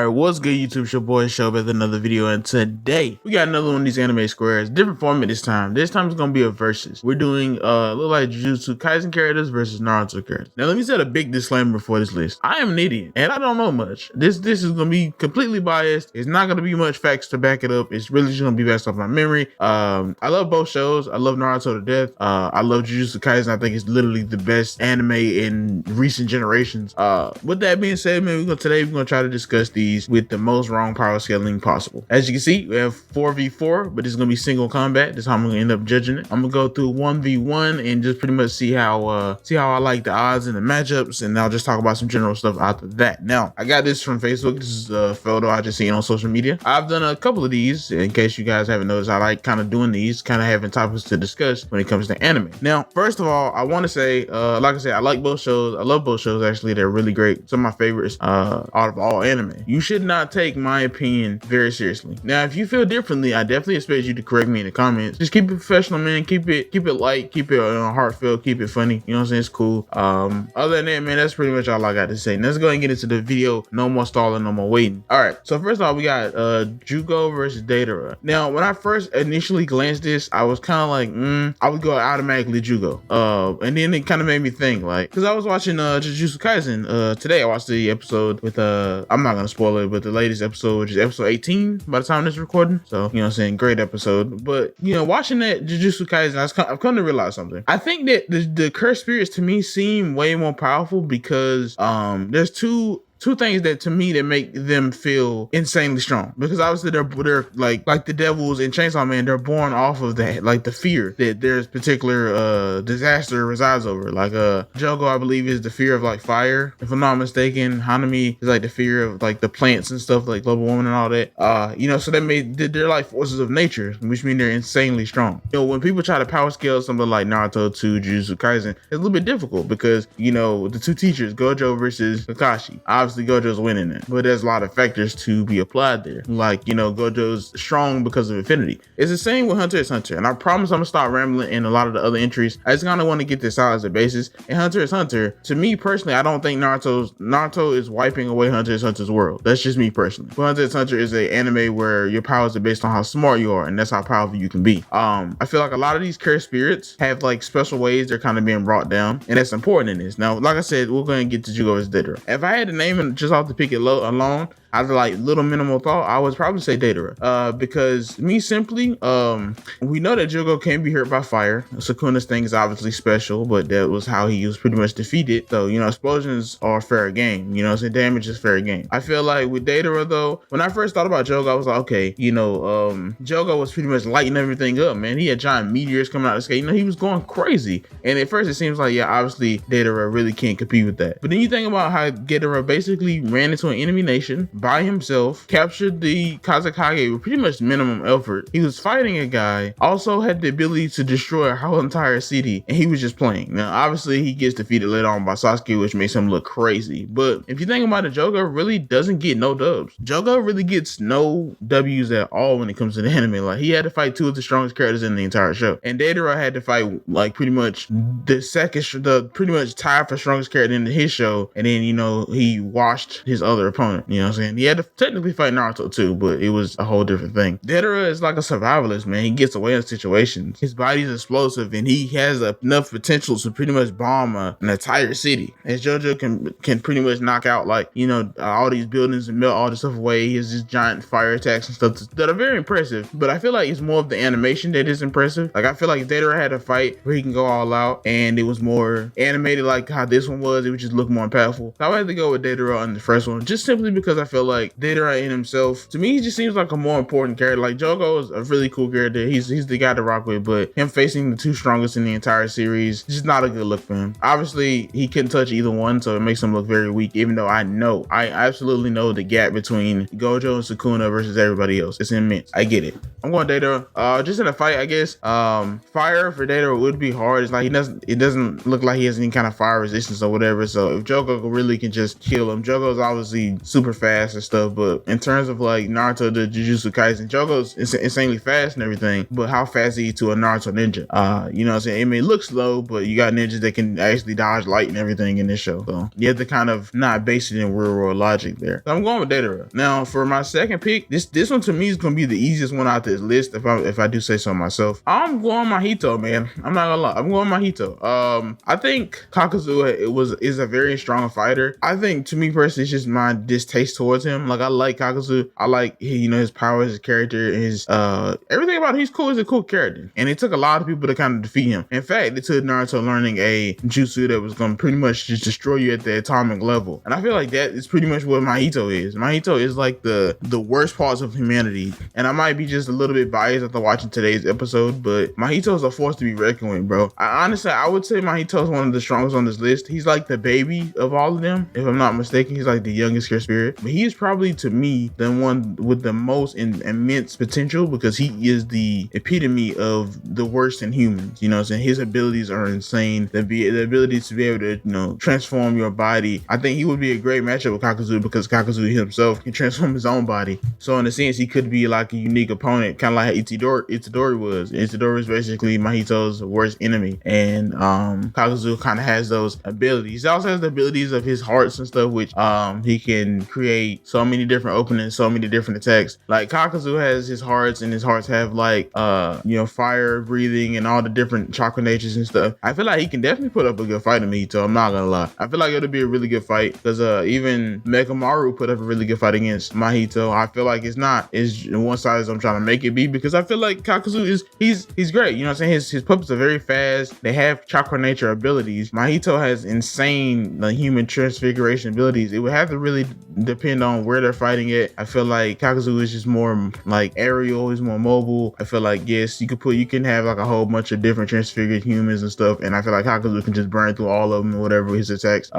Alright, what's good YouTube? It's your boy Show with another video, and today we got another one of these anime squares. Different format this time. This time it's gonna be a versus. We're doing look like JujutsuKaisen characters versus Naruto characters. Now let me set a big disclaimer for this list. I am an idiot and I don't know much. This is gonna be completely biased. It's not gonna be much facts to back it up. It's really just gonna be based off my memory. I love both shows. I love Naruto to death. I love JujutsuKaisen. I think it's literally the best anime in recent generations. With that being said, man, today we're gonna try to discuss these with the most wrong power scaling possible. As you can see, we have 4v4, but it's gonna be single combat. That's how I'm gonna end up judging it. I'm gonna go through 1v1 and just pretty much see how I like the odds and the matchups, and I'll just talk about some general stuff after that. Now, I got this from Facebook. This is a photo I just seen on social media. I've done a couple of these in case you guys haven't noticed. I like kind of doing these, kind of having topics to discuss when it comes to anime. Now, first of all, I want to say, like I said, I like both shows. I love both shows. Actually, they're really great. Some of my favorites out of all anime. You should not take my opinion very seriously. Now, if you feel differently, I definitely expect you to correct me in the comments. Just keep it professional, man. Keep it light. Keep it heartfelt. Keep it funny. You know what I'm saying? It's cool. Other than that, man, that's pretty much all I got to say. Now, let's go ahead and get into the video. No more stalling. No more waiting. All right. So first off, we got Jugo versus Datara. Now, when I first initially glanced this, I was kind of like, I would go automatically Jugo. And then it kind of made me think, like, because I was watching JujutsuKaisen today. I watched the episode with I'm not gonna spoil it, but the latest episode, which is episode 18 by the time this is recording. So, you know what I'm saying, great episode. But, you know, watching that JujutsuKaisen, I've come to realize something. I think that the Cursed to me seem way more powerful because there's two things that to me that make them feel insanely strong, because obviously they're like the devils in Chainsaw Man. They're born off of that, like the fear that there's particular disaster resides over. Like Jogo, I believe, is the fear of like fire, if I'm not mistaken. Hanami is like the fear of like the plants and stuff, like global warming and all that. You know, so they're like forces of nature, which mean they're insanely strong. You know, when people try to power scale something like Naruto to Jujutsu Kaisen, it's a little bit difficult because, you know, the two teachers, Gojo versus Kakashi, obviously Gojo's winning it, but there's a lot of factors to be applied there. Like, you know, Gojo's strong because of affinity. It's the same with Hunter x Hunter, and I promise I'm gonna stop rambling in a lot of the other entries. I just kind of want to get this out as a basis. And Hunter x Hunter, to me personally, I don't think Naruto is wiping away Hunter x Hunter's world. That's just me personally. But Hunter x Hunter is an anime where your powers are based on how smart you are, and that's how powerful you can be. I feel like a lot of these cursed spirits have like special ways they're kind of being brought down, and that's important in this. Now, like I said, we're going to get to Jugo as Datara. If I had to name it just off the pick it alone, after like little minimal thought, I would probably say Datara. Because me simply, we know that Jugo can be hurt by fire. Sukuna's thing is obviously special, but that was how he was pretty much defeated. So, you know, explosions are fair game. You know, so damage is fair game. I feel like with Datara though, when I first thought about Jogo, I was like, okay, you know, Jogo was pretty much lighting everything up, man. He had giant meteors coming out of the sky. You know, he was going crazy. And at first it seems like, yeah, obviously Datara really can't compete with that. But then you think about how Datara basically ran into an enemy nation by himself, captured the Kazakage with pretty much minimum effort. He was fighting a guy, also had the ability to destroy a whole entire city, and he was just playing. Now, obviously, he gets defeated later on by Sasuke, which makes him look crazy. But if you think about it, Jogo really doesn't get no dubs. Jogo really gets no W's at all when it comes to the anime. Like, he had to fight two of the strongest characters in the entire show, and Datara had to fight like pretty much pretty much tied for strongest character in his show, and then, you know, he washed his other opponent. You know what I'm saying? He had to technically fight Naruto too, but it was a whole different thing. Datara is like a survivalist, man. He gets away in situations. His body's explosive, and he has enough potential to pretty much bomb an entire city. As Jojo can pretty much knock out, like, you know, all these buildings and melt all this stuff away. He has these giant fire attacks and stuff that are very impressive, but I feel like it's more of the animation that is impressive. Like, I feel like if Datara had a fight where he can go all out and it was more animated like how this one was, it would just look more impactful. So I would have to go with Datara on the first one, just simply because I feel like Datara in himself, to me, he just seems like a more important character. Like, Jogo is a really cool character. He's the guy to rock with, but him facing the two strongest in the entire series, just not a good look for him. Obviously, he couldn't touch either one, so it makes him look very weak, even though I absolutely know the gap between Gojo and Sukuna versus everybody else. It's immense. I get it. I'm going Datara. Just in a fight, I guess. Fire for Datara would be hard. It's like it doesn't look like he has any kind of fire resistance or whatever. So if Jogo really can just kill Jogo's obviously super fast and stuff, but in terms of like Naruto to Jujutsu Kaisen, Jogo's insanely fast and everything, but how fast is he to a Naruto ninja? You know what I'm saying? It may look slow, but you got ninjas that can actually dodge light and everything in this show. So you have to kind of not base it in real world logic there. So I'm going with Datara. Now for my second pick, this one to me is gonna be the easiest one out this list if I do say so myself. I'm going Mahito, man. I'm not gonna lie. I'm going Mahito. I think Kakuzu is a very strong fighter. I think to me personally, it's just my distaste towards him. Like I like Kakuzu. I like his powers, his character, his everything about him. He's cool. He's a cool character. And it took a lot of people to kind of defeat him. In fact, it took Naruto learning a jutsu that was gonna pretty much just destroy you at the atomic level. And I feel like that is pretty much what Mahito is. Mahito is like the worst parts of humanity. And I might be just a little bit biased after watching today's episode, but Mahito is a force to be reckoned with, bro. Honestly, I would say Mahito is one of the strongest on this list. He's like the baby of all of them. If I'm not mistaken, he's like the youngest CursedSpirit. But he is probably, to me, the one with the most immense potential because he is the epitome of the worst in humans. You know what I'm saying? His abilities are insane. The ability to be able to, transform your body. I think he would be a great matchup with Kakuzu because Kakuzu himself can transform his own body. So in a sense, he could be like a unique opponent, kind of like how Itadori was. Itadori is basically Mahito's worst enemy. And Kakuzu kind of has those abilities. He also has the abilities of his hearts and stuff, which he can create so many different openings, so many different attacks. Like Kakuzu has his hearts, and his hearts have like fire breathing and all the different chakra natures and stuff. I feel like he can definitely put up a good fight to Mahito. I'm not gonna lie. I feel like it'll be a really good fight because even Mekamaru put up a really good fight against Mahito. I feel like it's one side as I'm trying to make it be because I feel like Kakuzu he's great. You know what I'm saying? His puppets are very fast. They have chakra nature abilities. Mahito has insane human transfiguration abilities. It would have to really depend on where they're fighting at. I feel like Kakuzu is just more like aerial. He's more mobile. I feel like yes, you can have like a whole bunch of different transfigured humans and stuff, and I feel like Kakuzu can just burn through all of them or whatever his attacks.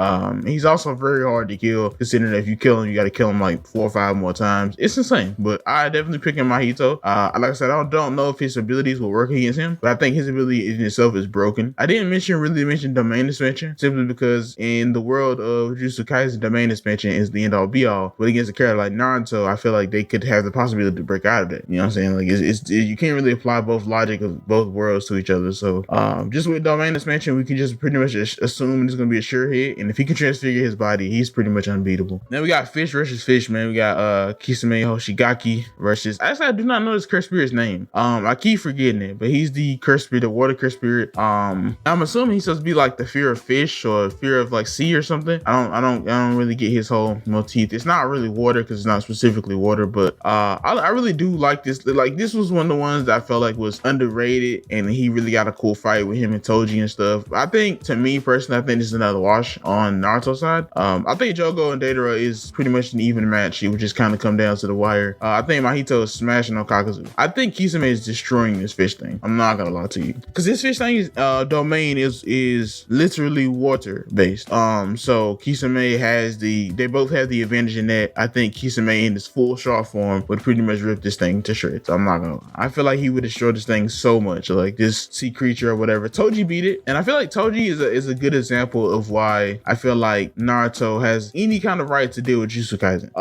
He's also very hard to kill, considering that if you kill him, you got to kill him like 4 or 5 more times. It's insane, but I definitely pick him Mahito. Like I said, I don't know if his abilities will work against him, but I think his ability in itself is broken. I didn't really mention domain expansion simply because in the world of Jujutsu Kaisen, domain expansion is the end all be all. But against a character like Naruto, I feel like they could have the possibility to break out of it. You know what I'm saying? Like you can't really apply both logic of both worlds to each other. So just with domain expansion, we can just pretty much assume it's gonna be a sure hit. And if he can transfigure his body, he's pretty much unbeatable. Then we got Fish versus Fish, man. We got Kisame Hoshigaki versus. Actually, I do not know this CursedSpirit's name. I keep forgetting it, but he's the CursedSpirit, the water CursedSpirit. I'm assuming he's supposed to be like the fear of fish or fear of like sea or something. I don't really get his whole motif. It's not really water because it's not specifically water, but I really do like this. Like this was one of the ones that I felt like was underrated, and he really got a cool fight with him and Toji and stuff. I think, to me personally, I think this is another wash on Naruto's side. I think Jogo and Datara is pretty much an even match. It would just kind of come down to the wire. I think Mahito is smashing on Kakuzu. I think Kisame is destroying this fish thing. I'm not gonna lie to you, because this fish thing domain is literally water based. So Kisame they both have the advantage in that. I think Kisame in his full short form would pretty much rip this thing to shreds. I'm not gonna lie. I feel like he would destroy this thing so much, like this sea creature or whatever. Toji beat it, and I feel like Toji is a good example of why I feel like Naruto has any kind of right to deal with Jujutsu Kaisen.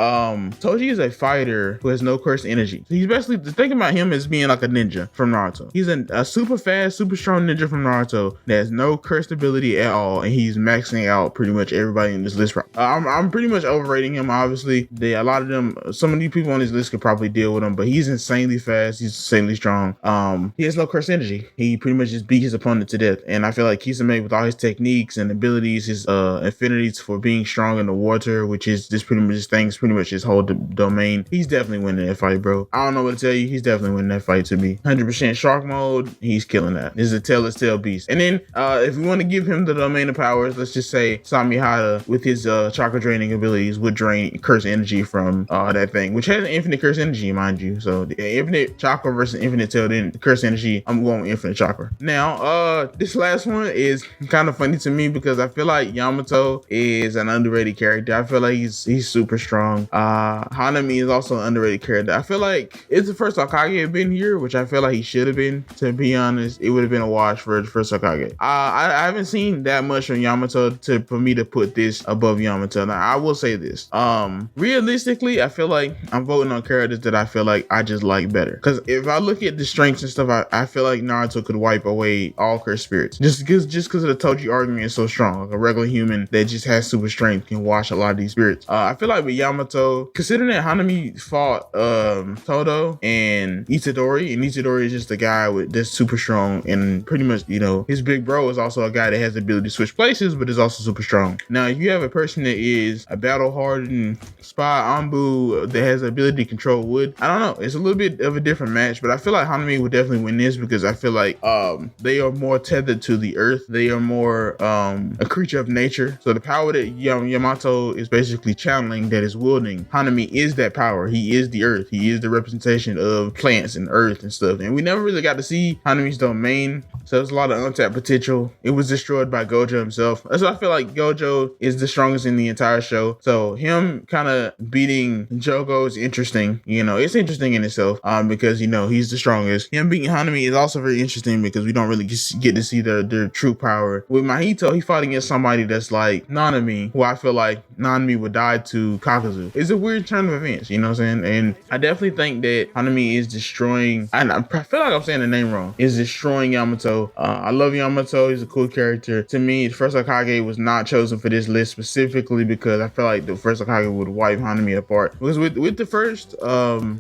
Toji is a fighter who has no cursed energy. So he's basically, thinking about him as being like a ninja from Naruto. He's a super fast, super strong ninja from Naruto that has no cursed ability at all, and he's maxing out pretty much everybody in this list. I'm pretty much overrating him. Obviously, some of these people on this list could probably deal with him, but he's insanely fast. He's insanely strong. He has no cursed energy. He pretty much just beat his opponent to death. And I feel like Kisame, with all his techniques and abilities, his affinities for being strong in the water, which is just pretty much his whole domain, he's definitely winning that fight, bro. I don't know what to tell you. He's definitely winning that fight to me. 100% shark mode. He's killing that. This is a tailless tail beast. And then if we want to give him the domain of powers, let's just say Samihara with his chakra draining abilities would drain curse energy from that thing, which has infinite curse energy, mind you. So the infinite chakra versus infinite tail, then curse energy, I'm going with infinite chakra. Now this last one is kind of funny to me because I feel like Yamato is an underrated character. I feel like he's super strong. Hanami is also an underrated character. I feel like it's the first Hokage had been here, which I feel like he should have been, to be honest. It would have been a wash for the first Hokage. I haven't seen that much from Yamato for me to put this above Yamato. Yamato. Now, I will say this. Realistically, I feel like I'm voting on characters that I feel like I just like better. Because if I look at the strengths and stuff, I feel like Naruto could wipe away all CursedSpirits. Just because of the Toji argument is so strong. Like a regular human that just has super strength can wash a lot of these spirits. I feel like with Yamato, considering that Hanami fought Todo and Itadori, and Itadori is just a guy that's super strong, and pretty much, you know, his big bro is also a guy that has the ability to switch places, but is also super strong. Now, if you have a person that is a battle-hardened spy Anbu that has the ability to control wood, I don't know. It's a little bit of a different match, but I feel like Hanami would definitely win this because I feel like they are more tethered to the earth. They are more a creature of nature. So the power that Yamato is basically channeling, that is wielding, Hanami is that power. He is the earth. He is the representation of plants and earth and stuff. And we never really got to see Hanami's domain. So there's a lot of untapped potential. It was destroyed by Gojo himself. So I feel like Gojo is the strongest in the entire show. So him kind of beating Jogo is interesting. You know, it's interesting in itself because, you know, he's the strongest. Him beating Hanami is also very interesting because we don't really get to see their true power. With Mahito, he fought against somebody that's like Nanami, who I feel like Nanami would die to Kakuzu. It's a weird turn of events, you know what I'm saying? And I definitely think that Hanami is destroying, and I feel like I'm saying the name wrong, is destroying Yamato. I love Yamato. He's a cool character. To me, the first Hokage was not chosen for this list specifically because I feel like the first Hokage would wipe Hanami apart. Because with the first,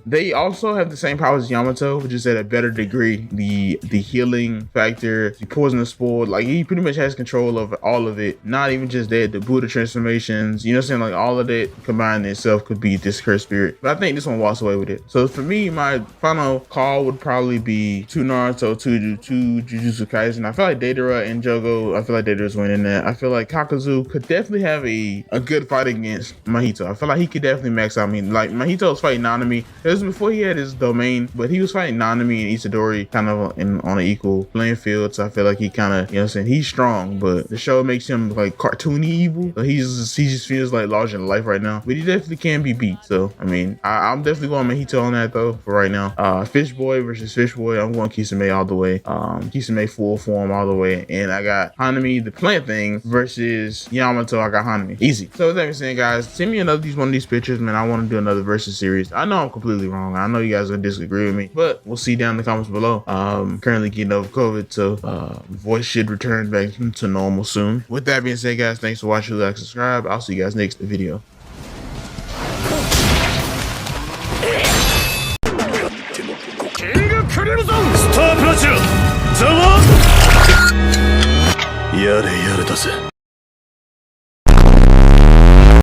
they also have the same powers as Yamato, which is at a better degree. The healing factor, the poisonous spore, like he pretty much has control over all of it. Not even just that, the Buddha transformations, you know what I'm saying? Like all of that combined in itself could be this cursed spirit. But I think this one walks away with it. So for me, my final call would probably be two Naruto, two JujutsuKaisen. I feel like Deidara and Jogo, I feel like Deidara's winning that. I feel like Kakuzu could definitely have a good fight against Mahito. I feel like he could definitely max out. I mean, like Mahito was fighting Nanami. It was before he had his domain, but he was fighting Nanami and Itadori kind of on an equal playing field. So I feel like he kind of, you know what I'm saying, he's strong, but the show makes him like cartoony evil. So he just feels like larger than life right now, but he definitely can be beat. So I mean, I'm definitely going Mahito on that though for right now. Fish Boy versus Fish Boy, I'm going Kisame all the way. Kisame full form all the way, and I got Hanami the plant thing versus Yamato. I got Hanami easy. So with that being said, guys, send me one of these pictures, man. I want to do another versus series. I know I'm completely wrong. I know you guys will disagree with me, but we'll see down in the comments below. Currently getting over COVID, so voice should return back to normal soon. With that being said, guys, thanks for watching. Like, subscribe. I'll see you guys next video. やれやれだぜ。